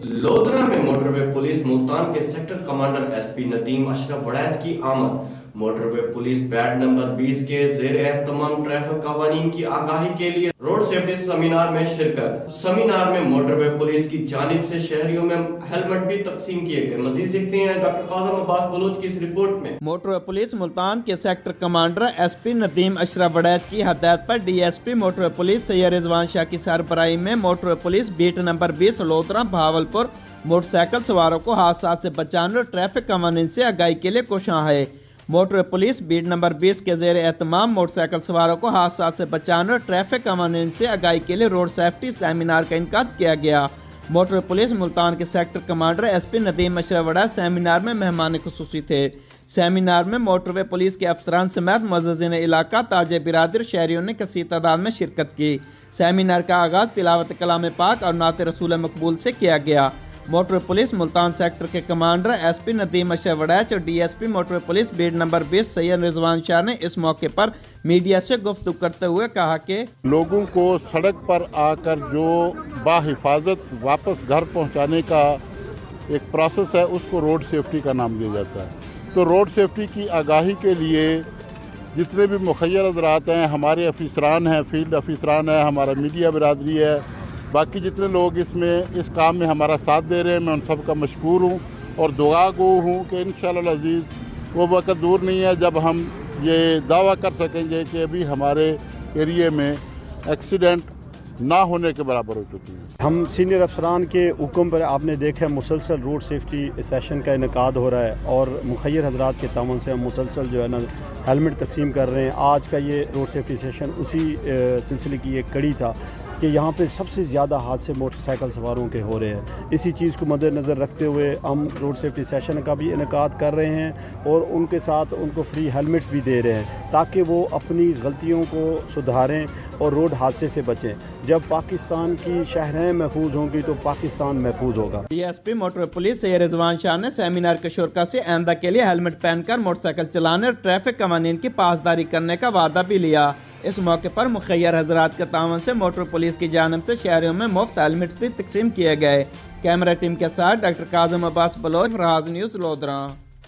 लोधरा में motorway police Multan के sector commander SP Nadeem Ashraf वड़ैत की आमद। मोटरवे पुलिस पैड नंबर 20 के ज़ेर एहतमाम ट्रैफिक कवानीन की आगाही के लिए रोड सेफ्टी सेमिनार में शिरकत। सेमिनार में मोटरवे पुलिस की जानिब से शहरियों में हेलमेट भी तकसीम किए गए। मजीद देखते हैं डॉक्टर काज़म अब्बास बलोच की इस रिपोर्ट में। मोटरवे पुलिस मुल्तान के sector commander SP Nadeem Ashraf वड़ैत की हदायत पर DSP motorway police Syed Rizwan Shah की सरबराही में motorway police beat number 20 Lodhran Bahawalpur motorcycle सवारों को हादसा से बचाने और ट्रैफिक कवानीन से आगाही के लिए कोशां है। मोटर पुलिस बीट नंबर 20 के ज़ेर एहतमाम मोटरसाइकिल सवारों को हादसा से बचाने और ट्रैफिक कवानीन से आगाही के लिए रोड सेफ्टी सेमिनार का इनेकाद किया गया। मोटर पुलिस मुल्तान के sector commander SP Nadeem Ashraf वड़ैत सेमिनार में मेहमान खुसूसी थे। सेमिनार में मोटरवे पुलिस के अफसरान समेत मुअज़्ज़िज़ीन इलाका ताजे बिरादर शहरियों ने कसीर तादाद में शिरकत की। सेमिनार का आगाज़ तिलावत कलाम पाक और नात रसूल मकबूल से किया गया। मोटर पुलिस मुल्तान सेक्टर के कमांडर एसपी नदीम अशरफ वड़ैत और DSP motor police beat number 20 Syed Rizwan Shah ने इस मौके पर मीडिया से गुफ्तगू करते हुए कहा कि लोगों को सड़क पर आकर जो बाहिफाजत वापस घर पहुंचाने का एक प्रोसेस है उसको रोड सेफ्टी का नाम दिया जाता है। तो रोड सेफ्टी की आगाही के लिए जितने भी मुखय्यर हज़रात हैं, हमारे अफसरान हैं, फील्ड अफसरान हैं, हमारा मीडिया बिरादरी है, बाकी जितने लोग इस काम में हमारा साथ दे रहे हैं, मैं उन सब का मशकूर हूँ और दुआ गो हूँ कि इंशाअल्लाह अज़ीज़ वो वक्त दूर नहीं है जब हम ये दावा कर सकेंगे कि अभी हमारे एरिए में एक्सीडेंट ना होने के बराबर हो चुकी है। हम सीनियर अफसरान के हुक्म पर आपने देखा मुसलसल रोड सेफ्टी सेशन का इनेकाद हो रहा है और मुखय्यर हज़रात के तावन से हम मुसलसल जो है ना हेलमेट तकसीम कर रहे हैं। आज का ये रोड सेफ्टी सेशन उसी सिलसिले की एक कड़ी था कि यहाँ पे सबसे ज़्यादा हादसे मोटरसाइकिल सवारों के हो रहे हैं। इसी चीज़ को मद्देनज़र रखते हुए हम रोड सेफ्टी सेशन का भी इनेकाद कर रहे हैं और उनके साथ उनको फ्री हेलमेट्स भी दे रहे हैं ताकि वो अपनी गलतियों को सुधारें और रोड हादसे से बचें। जब पाकिस्तान की शहरें महफूज होंगी तो पाकिस्तान महफूज होगा। DSP motor police Syed Rizwan Shah ने सेमिनार के शुरा से आइंदा के लिए हेलमेट पहनकर मोटरसाइकिल चलाने और ट्रैफिक कवानीन की पासदारी करने का वादा भी लिया। इस मौके पर मुखय्यर हज़रात के तावन से मोटर पुलिस की जानिब से शहरियों में मुफ्त हेलमेट भी तकसीम किए गए। कैमरा टीम के साथ डॉक्टर काज़म अब्बास बलोच, फरहाज न्यूज़, लोधरा।